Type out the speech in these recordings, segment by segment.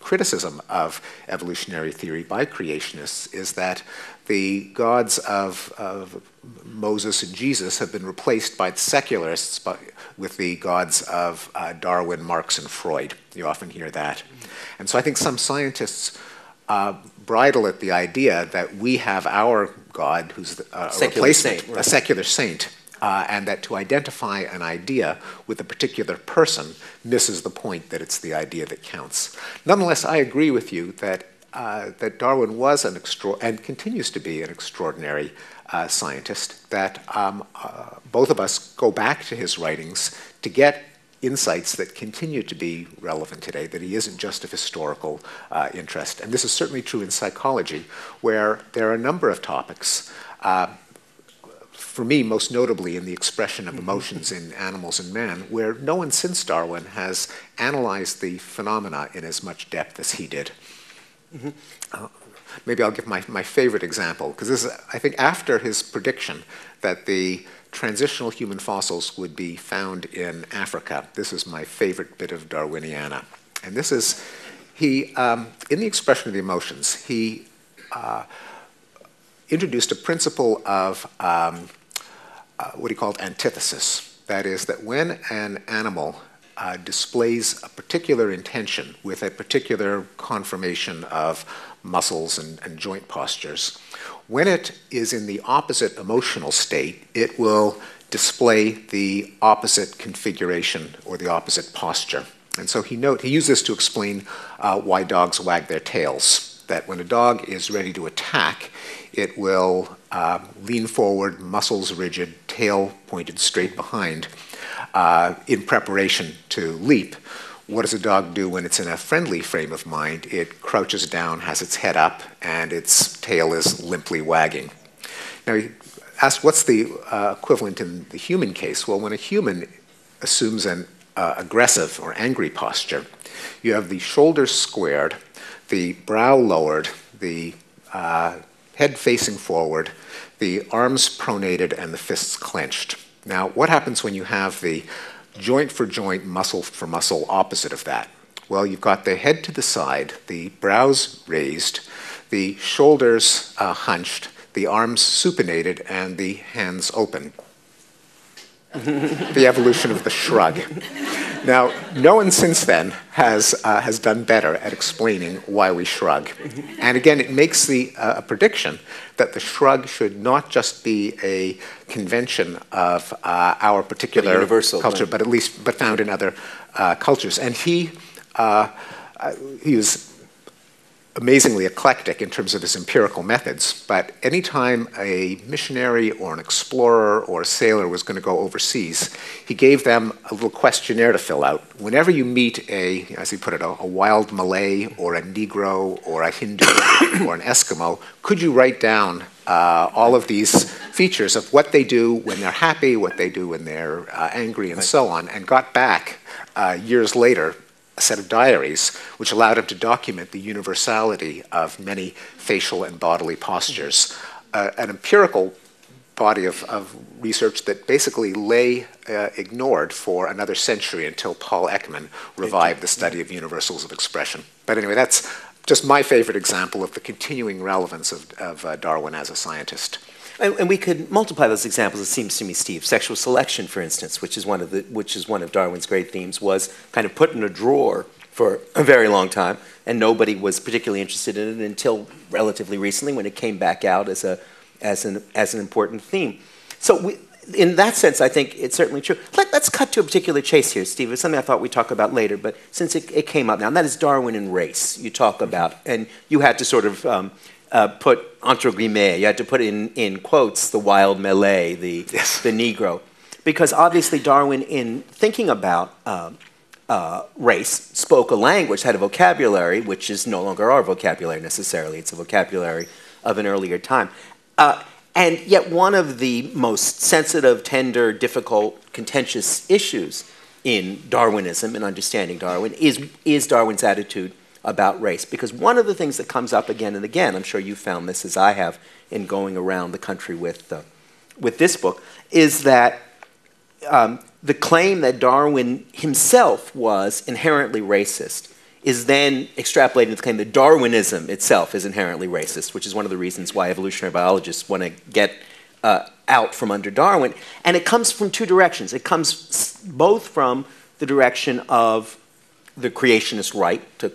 criticism of evolutionary theory by creationists is that the gods of Moses and Jesus have been replaced by the secularists with the gods of Darwin, Marx, and Freud. You often hear that. And so I think some scientists bridle at the idea that we have our God, who's a replacement, saint, right. A secular saint, and that to identify an idea with a particular person misses the point that it's the idea that counts. Nonetheless, I agree with you that that Darwin was and continues to be an extraordinary scientist, that both of us go back to his writings to get insights that continue to be relevant today, that he isn't just of historical interest. And this is certainly true in psychology, where there are a number of topics, for me most notably in the expression of emotions in animals and man, where no one since Darwin has analyzed the phenomena in as much depth as he did. Maybe I'll give my favorite example, because this is, I think, after his prediction that the transitional human fossils would be found in Africa. This is my favorite bit of Darwiniana. And this is, in the expression of the emotions, he introduced a principle of what he called antithesis. That is, that when an animal displays a particular intention with a particular conformation of muscles and joint postures, when it is in the opposite emotional state, it will display the opposite configuration or the opposite posture. And so he used this to explain why dogs wag their tails, that when a dog is ready to attack, it will lean forward, muscles rigid, tail pointed straight behind, in preparation to leap. What does a dog do when it's in a friendly frame of mind? It crouches down, has its head up, and its tail is limply wagging. Now, he asked, what's the equivalent in the human case? Well, when a human assumes an aggressive or angry posture, you have the shoulders squared, the brow lowered, the head facing forward, the arms pronated, and the fists clenched. Now, what happens when you have the joint for joint, muscle for muscle opposite of that? Well, you've got the head to the side, the brows raised, the shoulders hunched, the arms supinated, and the hands open. The evolution of the shrug. Now, no one since then has done better at explaining why we shrug. And again, it makes a prediction that the shrug should not just be a convention of our particular universal culture, but found in other cultures. And he was amazingly eclectic in terms of his empirical methods, but anytime a missionary or an explorer or a sailor was going to go overseas, he gave them a little questionnaire to fill out. Whenever you meet as he put it, a wild Malay or a Negro or a Hindu or an Eskimo, could you write down all of these features of what they do when they're happy, what they do when they're angry, and so on, and got back years later a set of diaries which allowed him to document the universality of many facial and bodily postures. An empirical body of research that basically lay ignored for another century until Paul Ekman revived the study of universals of expression. But anyway, that's just my favorite example of the continuing relevance of Darwin as a scientist. And we could multiply those examples, it seems to me, Steve. Sexual selection, for instance, which is one of Darwin's great themes, was kind of put in a drawer for a very long time, and nobody was particularly interested in it until relatively recently, when it came back out as an important theme. So in that sense, I think it's certainly true. Let's cut to a particular chase here, Steve. It's something I thought we'd talk about later, but since it came up now, and that is Darwin and race. You talk about, and you had to sort of put entre guillemets, you had to put in quotes the wild Malay, the Negro. Because obviously Darwin, in thinking about race, spoke a language, had a vocabulary, which is no longer our vocabulary necessarily. It's a vocabulary of an earlier time. And yet one of the most sensitive, tender, difficult, contentious issues in Darwinism and understanding Darwin is Darwin's attitude about race. Because one of the things that comes up again and again, I'm sure you found this as I have in going around the country with this book, is that the claim that Darwin himself was inherently racist is then extrapolated to the claim that Darwinism itself is inherently racist, which is one of the reasons why evolutionary biologists want to get out from under Darwin. And it comes from two directions. It comes both from the direction of the creationist right, to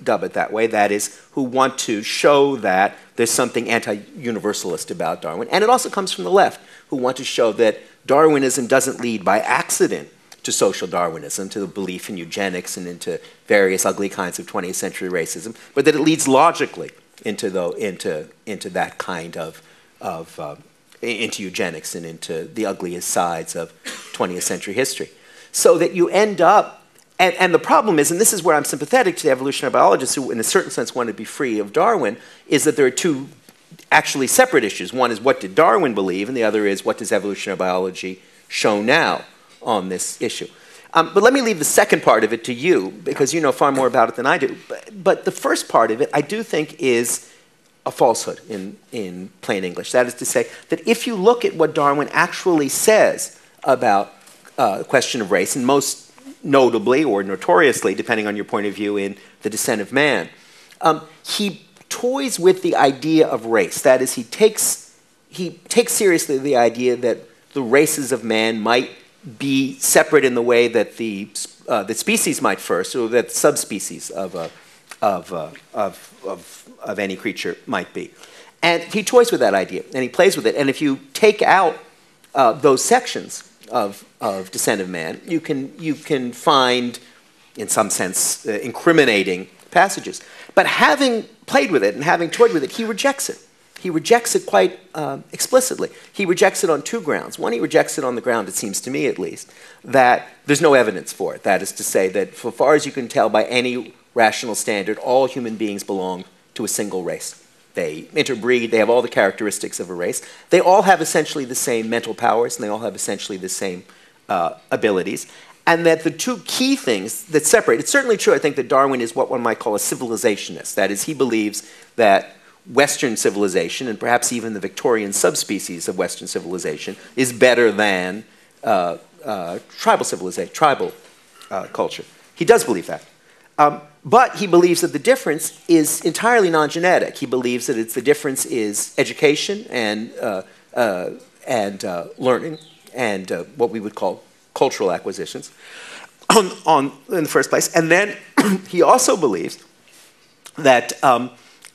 dub it that way, that is, who want to show that there's something anti-universalist about Darwin. And it also comes from the left, who want to show that Darwinism doesn't lead by accident to social Darwinism, to the belief in eugenics and into various ugly kinds of 20th century racism, but that it leads logically into that kind of into eugenics and into the ugliest sides of 20th century history. So that you end up, and the problem is, and this is where I'm sympathetic to the evolutionary biologists who in a certain sense want to be free of Darwin, is that there are two actually separate issues. One is what did Darwin believe, and the other is what does evolutionary biology show now on this issue. But let me leave the second part of it to you, because you know far more about it than I do. But the first part of it, I do think, is a falsehood in plain English. That is to say, that if you look at what Darwin actually says about the question of race, and most notably or notoriously, depending on your point of view, in The Descent of Man, he toys with the idea of race. That is, he takes seriously the idea that the races of man might be separate in the way that that species might first, or that subspecies of any creature might be. And he toys with that idea, and he plays with it. And if you take out those sections of Descent of Man, you can find, in some sense, incriminating passages. But having played with it and having toyed with it, he rejects it. He rejects it quite explicitly. He rejects it on two grounds. One, he rejects it on the ground, it seems to me at least, that there's no evidence for it. That is to say that, so far as you can tell by any rational standard, all human beings belong to a single race. They interbreed, they have all the characteristics of a race. They all have essentially the same mental powers, and they all have essentially the same abilities. And that the two key things that separate, it's certainly true, I think, that Darwin is what one might call a civilizationist. That is, he believes that Western civilization, and perhaps even the Victorian subspecies of Western civilization, is better than tribal civilization, tribal culture. He does believe that. But he believes that the difference is entirely non-genetic. He believes that the difference is education and learning and what we would call cultural acquisitions in the first place. And then he also believes that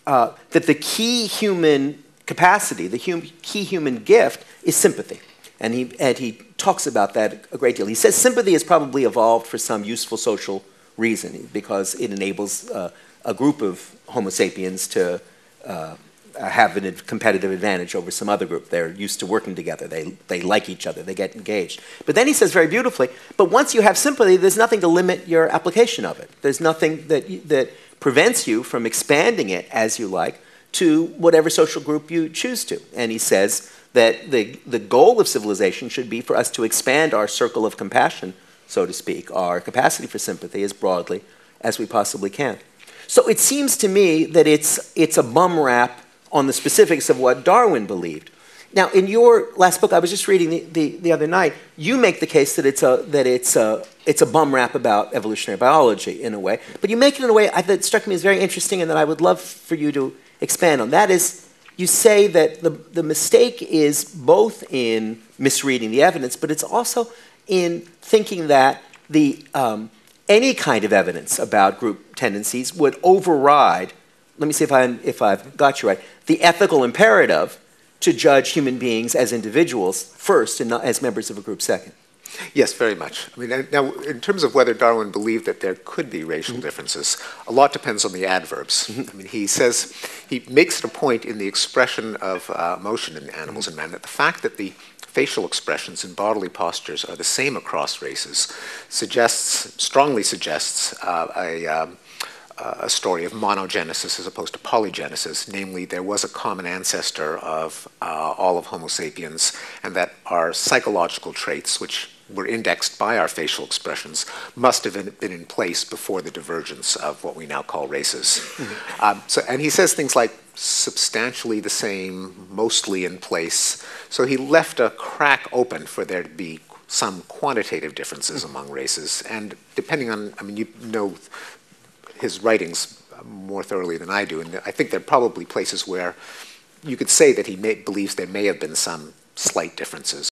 that the key human capacity, the key human gift, is sympathy. And he talks about that a great deal. He says sympathy has probably evolved for some useful social reason, because it enables a group of Homo sapiens to have a competitive advantage over some other group. They're used to working together. They like each other. They get engaged. But then he says very beautifully, but once you have sympathy, there's nothing to limit your application of it. There's nothing that prevents you from expanding it as you like to whatever social group you choose to. And he says that the goal of civilization should be for us to expand our circle of compassion, so to speak, our capacity for sympathy as broadly as we possibly can. So it seems to me that it's a bum rap on the specifics of what Darwin believed. Now, in your last book, I was just reading the other night, you make the case that it's a bum rap about evolutionary biology in a way, but you make it in a way that struck me as very interesting and that I would love for you to expand on. That is, you say that the mistake is both in misreading the evidence, but it's also in thinking that any kind of evidence about group tendencies would override, let me see if I've got you right, the ethical imperative to judge human beings as individuals first and not as members of a group second. Yes, very much. I mean, now, in terms of whether Darwin believed that there could be racial differences, a lot depends on the adverbs. I mean, he makes it a point in the expression of emotion in animals and man that the fact that the facial expressions and bodily postures are the same across races strongly suggests a story of monogenesis as opposed to polygenesis, namely there was a common ancestor of all of Homo sapiens, and that our psychological traits, which were indexed by our facial expressions, must have been in place before the divergence of what we now call races. And he says things like substantially the same, mostly in place. So he left a crack open for there to be some quantitative differences among races. And depending on, I mean, you know his writings more thoroughly than I do, and I think there are probably places where you could say that he believes there may have been some slight differences.